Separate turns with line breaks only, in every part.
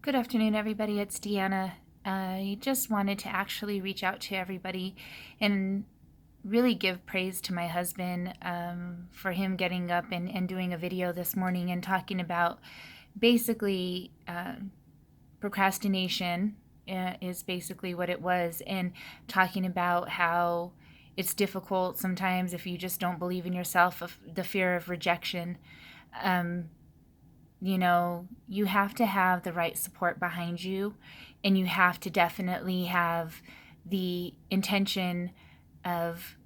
Good afternoon, everybody. It's Deanna. I just wanted to actually reach out to everybody and really give praise to my husband for him getting up and doing a video this morning and talking about basically procrastination is basically what it was, and talking about how it's difficult sometimes if you just don't believe in yourself, of the fear of rejection. Um, you have to have the right support behind you, and you have to definitely have the intention of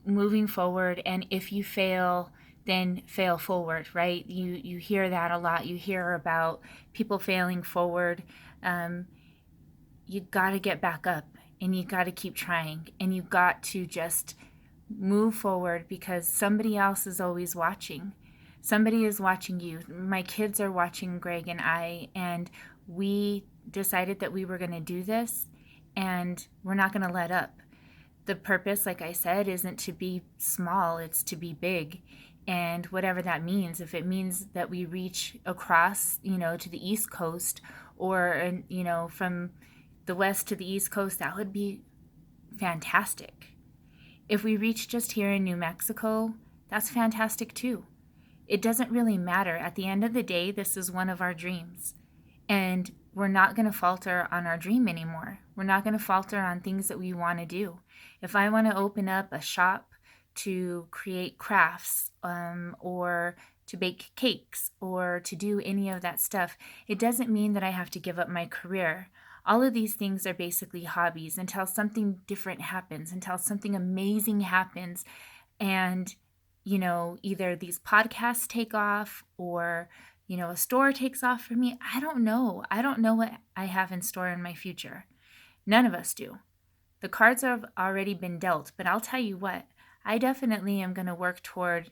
moving forward. And if you fail, then fail forward, right? You hear that a lot. You hear about people failing forward. Um, you got to get back up, and you got to keep trying, and you got to just move forward, because somebody else is always watching. Somebody is watching you. My kids are watching Greg and I, and we decided that we were going to do this, and we're not going to let up. The purpose, like I said, isn't to be small, it's to be big. And whatever that means, if it means that we reach across, to the East Coast, or, from the West to the East Coast, that would be fantastic. If we reach just here in New Mexico, that's fantastic too. It doesn't really matter. At the end of the day, this is one of our dreams. And we're not going to falter on our dream anymore. We're not going to falter on things that we want to do. If I want to open up a shop to create crafts, or to bake cakes, or to do any of that stuff, it doesn't mean that I have to give up my career. All of these things are basically hobbies until something different happens, until something amazing happens. And, either these podcasts take off, or, a store takes off for me. I don't know. I don't know what I have in store in my future. None of us do. The cards have already been dealt, but I'll tell you what, I definitely am going to work toward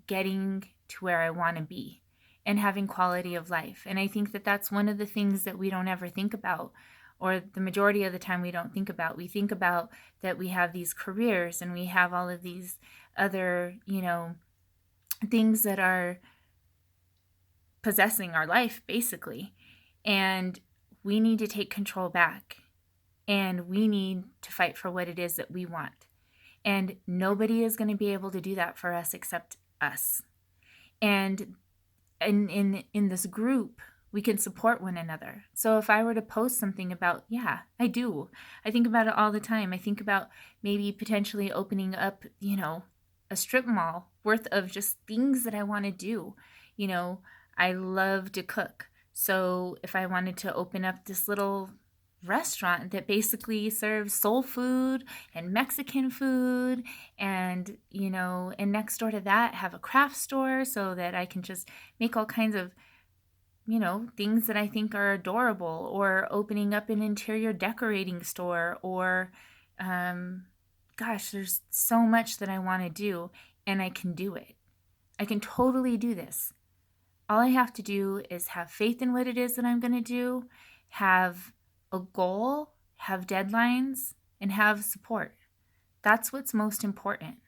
getting to where I want to be and having quality of life. And I think that that's one of the things that we don't ever think about, or the majority of the time we don't think about. We think about that we have these careers and we have all of these other, things that are possessing our life, basically. And we need to take control back, and we need to fight for what it is that we want. And nobody is going to be able to do that for us except us. And in this group, we can support one another. So if I were to post something about, yeah, I do. I think about it all the time. I think about maybe potentially opening up, a strip mall worth of just things that I want to do. I love to cook. So if I wanted to open up this little restaurant that basically serves soul food and Mexican food, and and next door to that have a craft store, so that I can just make all kinds of things that I think are adorable, or opening up an interior decorating store, or gosh, there's so much that I want to do, and I can do it. I can totally do this. All I have to do is have faith in what it is that I'm going to do, have a goal, have deadlines, and have support. That's what's most important.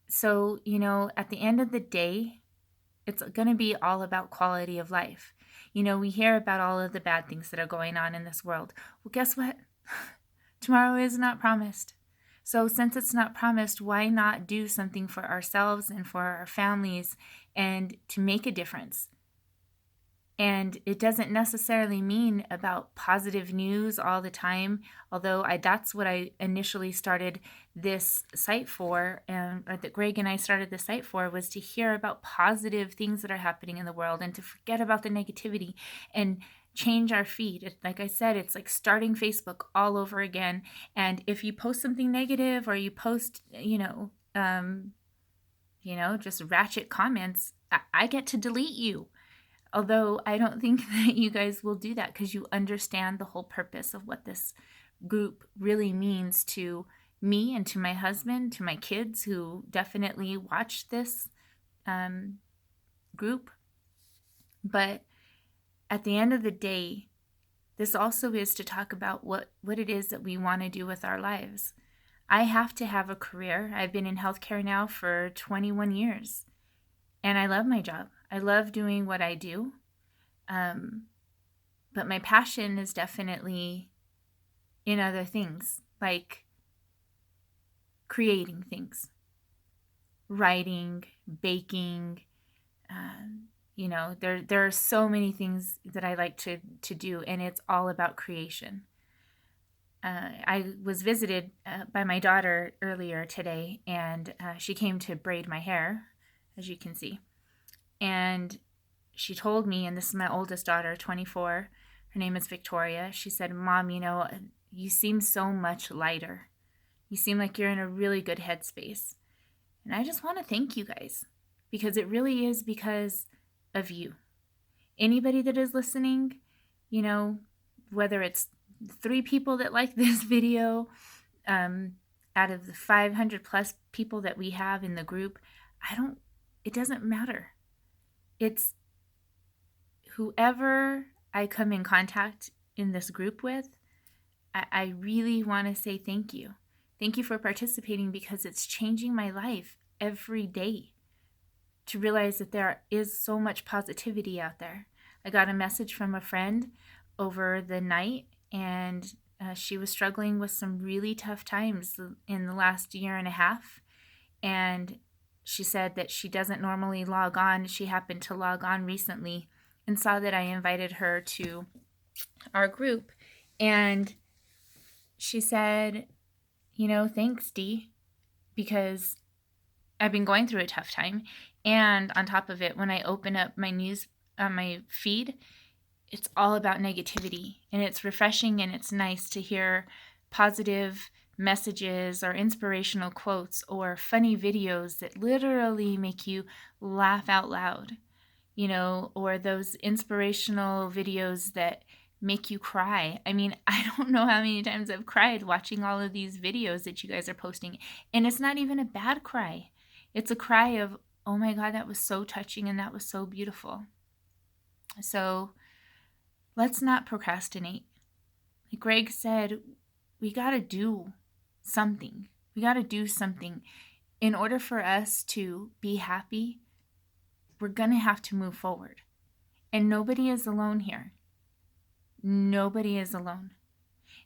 So, at the end of the day, it's going to be all about quality of life. We hear about all of the bad things that are going on in this world. Well, guess what? Tomorrow is not promised. So since it's not promised, why not do something for ourselves and for our families, and to make a difference? And it doesn't necessarily mean about positive news all the time, although that's what I initially started this site for, or that Greg and I started the site for, was to hear about positive things that are happening in the world, and to forget about the negativity and change our feed. Like I said, it's like starting Facebook all over again. And if you post something negative, or you post, just ratchet comments, I get to delete you. Although I don't think that you guys will do that, because you understand the whole purpose of what this group really means to me and to my husband, to my kids who definitely watch this group. But at the end of the day, this also is to talk about what it is that we want to do with our lives. I have to have a career. I've been in healthcare now for 21 years, and I love my job. I love doing what I do. But my passion is definitely in other things, like creating things, writing, baking. There are so many things that I like to do, and it's all about creation. I was visited by my daughter earlier today, and she came to braid my hair, as you can see. And she told me, and this is my oldest daughter, 24, her name is Victoria. She said, Mom, you seem so much lighter. You seem like you're in a really good headspace. And I just want to thank you guys, because it really is because of you. Anybody that is listening, whether it's 3 people that like this video, out of the 500 plus people that we have in the group, it doesn't matter. It's whoever I come in contact in this group with, I really want to say thank you. Thank you for participating, because it's changing my life every day to realize that there is so much positivity out there. I got a message from a friend over the night, and she was struggling with some really tough times in the last year and a half. And she said that she doesn't normally log on. She happened to log on recently and saw that I invited her to our group. And she said, thanks, Dee, because I've been going through a tough time. And on top of it, when I open up my news on my feed, it's all about negativity. And it's refreshing, and it's nice to hear positive messages or inspirational quotes or funny videos that literally make you laugh out loud, or those inspirational videos that make you cry. I mean, I don't know how many times I've cried watching all of these videos that you guys are posting. And it's not even a bad cry. It's a cry of, oh my God, that was so touching and that was so beautiful. So let's not procrastinate. Like Greg said, we got to do something. We got to do something. In order for us to be happy, we're going to have to move forward. And nobody is alone here. Nobody is alone.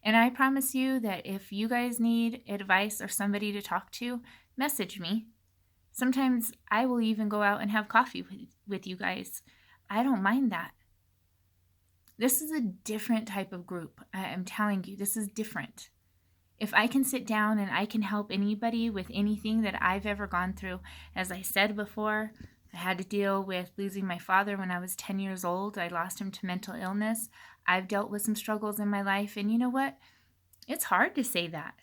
And I promise you that if you guys need advice or somebody to talk to, message me. Sometimes I will even go out and have coffee with you guys. I don't mind that. This is a different type of group. I'm telling you, this is different. If I can sit down and I can help anybody with anything that I've ever gone through, as I said before, I had to deal with losing my father when I was 10 years old. I lost him to mental illness. I've dealt with some struggles in my life. And you know what? It's hard to say that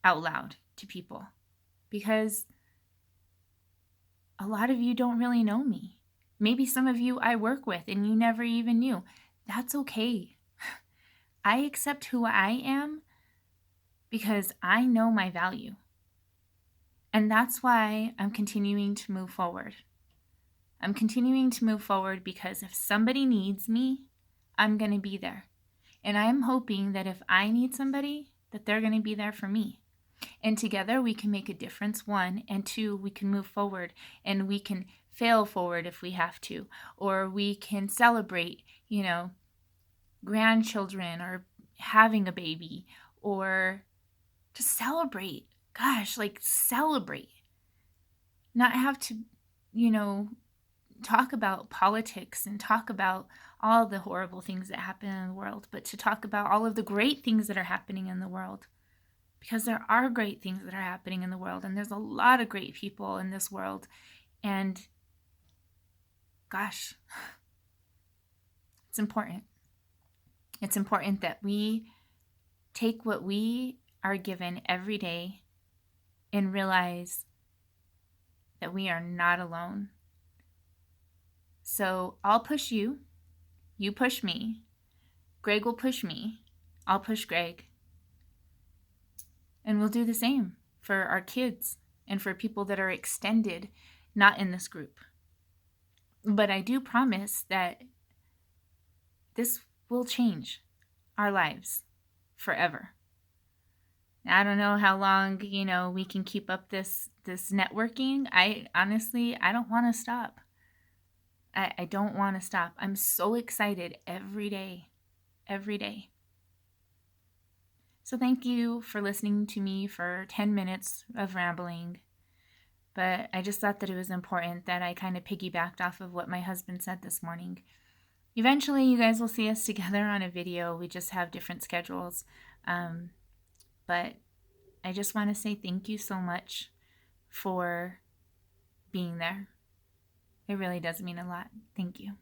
out loud to people, because a lot of you don't really know me. Maybe some of you I work with and you never even knew. That's okay. I accept who I am because I know my value. And that's why I'm continuing to move forward. I'm continuing to move forward because if somebody needs me, I'm going to be there. And I'm hoping that if I need somebody, that they're going to be there for me. And together we can make a difference, 1, and 2, we can move forward, and we can fail forward if we have to, or we can celebrate, grandchildren or having a baby, or just celebrate. Gosh, celebrate. Not have to, talk about politics and talk about all the horrible things that happen in the world, but to talk about all of the great things that are happening in the world. Because there are great things that are happening in the world, and there's a lot of great people in this world. And gosh, it's important. It's important that we take what we are given every day and realize that we are not alone. So I'll push you. You push me. Greg will push me. I'll push Greg. And we'll do the same for our kids and for people that are extended, not in this group. But I do promise that this will change our lives forever. Now, I don't know how long, we can keep up this networking. I don't want to stop. I don't want to stop. I'm so excited every day every day. So thank you for listening to me for 10 minutes of rambling. But I just thought that it was important that I kind of piggybacked off of what my husband said this morning. Eventually, you guys will see us together on a video. We just have different schedules. But I just want to say thank you so much for being there. It really does mean a lot. Thank you.